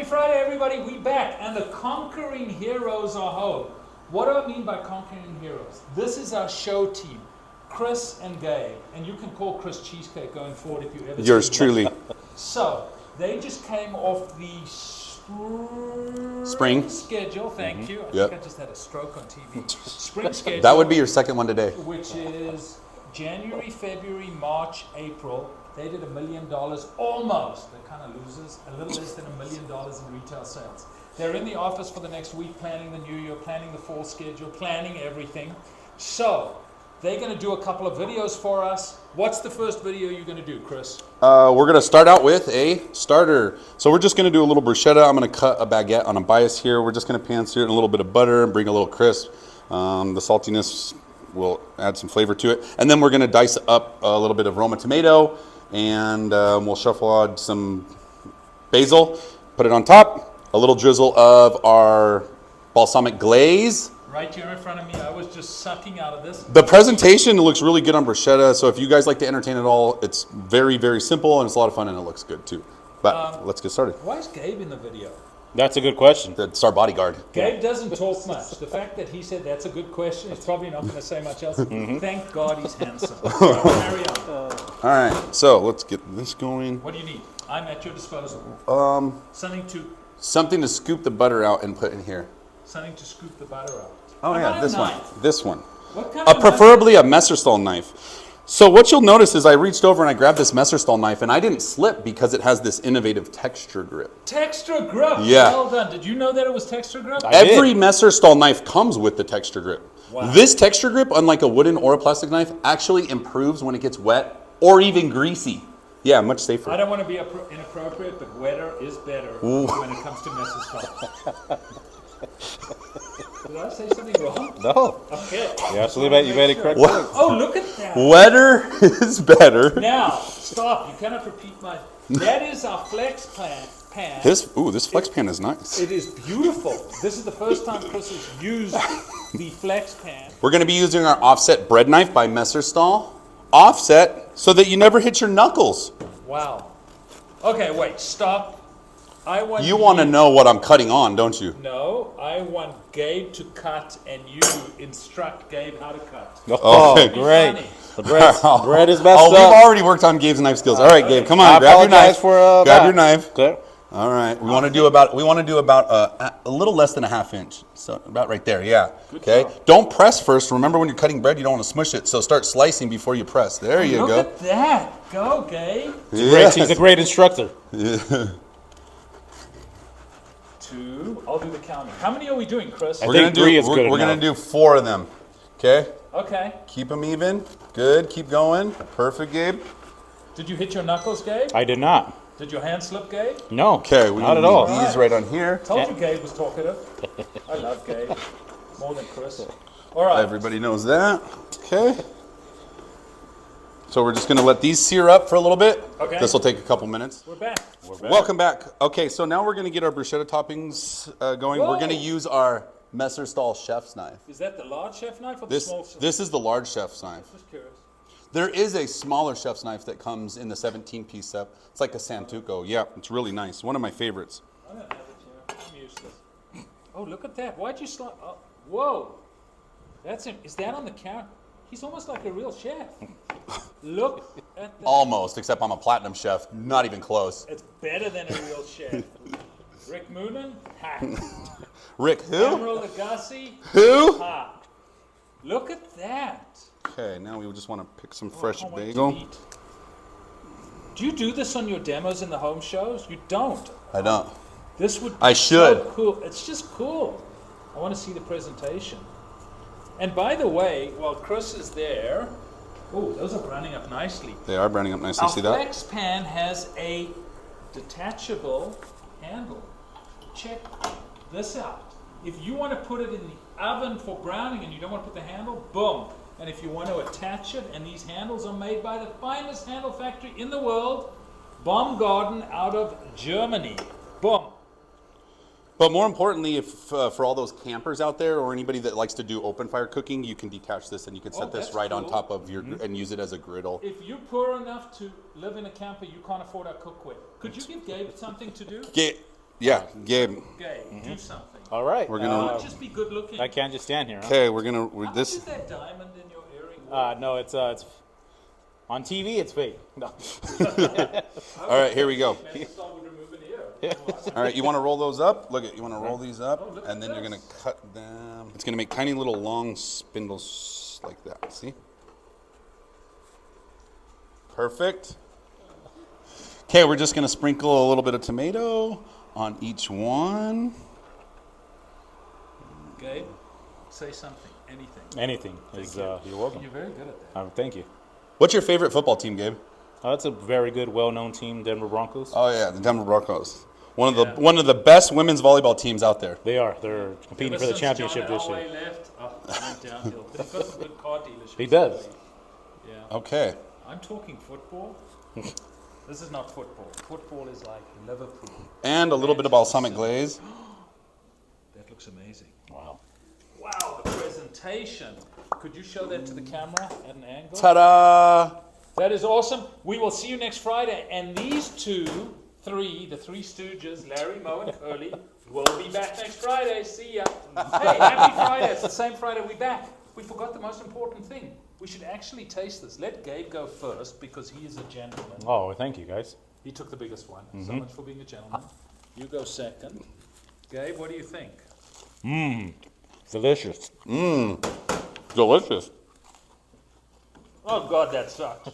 Friday, everybody. We back, and the conquering heroes are home. What do I mean by conquering heroes? This is our show team, Chris and Gabe, and you can call Chris Cheesecake going forward if you ever. Yours truly. So they just came off the spring schedule. Thank you. I think I just had a stroke on TV. Spring schedule. That would be your second one today. Which is January, February, March, April. They did $1 million almost. They're kind of losers. A little less than $1 million in retail sales. They're in the office for the next week, planning the new year, planning the fall schedule, planning everything. So they're going to do a couple of videos for us. What's the first video you're going to do, Chris? We're going to start out with a starter. So we're just going to do a little bruschetta. I'm going to cut a baguette on a bias here. We're just going to pan sear it in a little bit of butter and bring a little crisp. The saltiness will add some flavor to it. And then we're going to dice up a little bit of Roma tomato, and we'll shuffle out some basil, put it on top, a little drizzle of our balsamic glaze. Right here in front of me, I was just sucking out of this. The presentation looks really good on bruschetta, so if you guys like to entertain at all, it's very, very simple, and it's a lot of fun, and it looks good too. But let's get started. Why is Gabe in the video? That's a good question. That's our bodyguard. Gabe doesn't talk much. The fact that he said that's a good question, he's probably not going to say much else. Thank God he's handsome. Carry on. All right, so let's get this going. What do you need? I'm at your disposal. Something to scoop the butter out and put in here. Something to scoop the butter out. Oh How yeah, about this a one. knife? This one. What kind of Preferably a Messerstall knife. So what you'll notice is I reached over and I grabbed this Messerstall knife, and I didn't slip because it has this innovative texture grip. Texture grip. Yeah. Well done. Did you know that it was texture grip? Every Messerstall knife comes with the texture grip. Wow. This texture grip, unlike a wooden or a plastic knife, actually improves when it gets wet or even greasy. Yeah, much safer. I don't want to be inappropriate, but wetter is better when it comes to Messerstall. Did I say something wrong? No. Okay. You absolutely made it correct. Oh, look at that. Wetter is better. Now, stop. You cannot repeat my... That is our flex pan. This flex pan is nice. It is beautiful. This is the first time Chris has used the flex pan. We're going to be using our offset bread knife by Messerstall. Offset so that you never hit your knuckles. Wow. Okay, wait. Stop. You want to know what I'm cutting on, don't you? No, I want Gabe to cut and you instruct Gabe how to cut. Oh, Okay. great. The bread is messed Oh, up. we've already worked on Gabe's knife skills. All right, Gabe, come on, grab your knife. Grab your knife. Okay. All right, we want to do about a little less than a ½ inch, so about right there. Yeah. Okay. Don't press first. Remember, when you're cutting bread, you don't want to smush it. So start slicing before you press. There you go. Look at that. Go, Gabe. He's a great instructor. Yeah. 2. I'll do the counting. How many are we doing, Chris? I think 3 is good enough. We're gonna do 4 of them. Okay. Okay. Keep them even. Good. Keep going. Perfect, Gabe. Did you hit your knuckles, Gabe? I did not. Did your hand slip, Gabe? No. Okay. We not need at all. these right on here. Told you Gabe was talkative. I love Gabe. More than Chris. All right. Everybody knows that. Okay. So we're just going to let these sear up for a little bit. Okay. This will take a couple minutes. We're back. Welcome back. Okay, so now we're going to get our bruschetta toppings going. Whoa. We're going to use our Messerstall chef's knife. Is that the large chef knife or the small chef? This is the large chef's knife. Just curious. There is a smaller chef's knife that comes in the 17-piece set. It's like a Santuco. Yeah, it's really nice. One of my favorites. I don't have it here. I'm useless. Oh, look at that. Why'd you slide? Oh, whoa. That's him. Is that on the counter? He's almost like a real chef. Look at that. Almost, except I'm a platinum chef. Not even close. It's better than a real chef. Rick Moonen? Ha. Rick who? Emerald Agassi? Who? Ha. Look at that. Okay, now we just want to pick some Oh, I fresh can't wait to bagel. eat. Do you do this on your demos in the home shows? You don't. I don't. This would be I should. so cool. It's just cool. I want to see the presentation. And by the way, while Chris is there, oh, those are browning up nicely. They are browning up nicely. Our See that? flex pan has a detachable handle. Check this out. If you want to put it in the oven for browning and you don't want to put the handle, boom. And if you want to attach it, and these handles are made by the finest handle factory in the world, Baumgarten out of Germany. Boom. But more importantly, if for all those campers out there or anybody that likes to do open fire cooking, you can detach this and you can set this that's right on cool. top of your and use it as a griddle. If you're poor enough to live in a camper you can't afford a cookware, could you give Gabe something to do? Yeah, Gabe. Okay, do something. All right. We're gonna- Not just be good looking. I can't just stand here. Huh? Okay, How much this. is that diamond in your earring? No, it's on TV. It's fake. No. All right, here we go. Let's start with removing here. All right, you want to roll those up? Look at you want to roll these up, look and at then you're this. gonna cut them. It's gonna make tiny little long spindles like that. See? Perfect. Okay, we're just gonna sprinkle a little bit of tomato on each one. Gabe, say something, anything. Anything is you're welcome. You're very good at that. Thank you. What's your favorite football team, Gabe? That's a very good, well-known team, Denver Broncos. Oh yeah, the Denver Broncos. One of the best women's volleyball teams out there. They are. They're competing Ever for the since championship John this year. Elway left, it went downhill. But he's got some good car dealerships. He does. Yeah. Okay. I'm talking football. This is not football. Football is like Liverpool. And a little bit of balsamic glaze. That looks amazing. Wow. Wow, the presentation. Could you show that to the camera at an angle? Ta-da! That is awesome. We will see you next Friday. And these the three stooges, Larry, Moe, and Curly, will be back next Friday. See ya. Hey, happy Friday. It's the same Friday we're back. We forgot the most important thing. We should actually taste this. Let Gabe go first because he is a gentleman. Oh, thank you, guys. He took the biggest one. So much for being a gentleman. You go second. Gabe, what do you think? Delicious. Delicious. Oh, God, that sucks.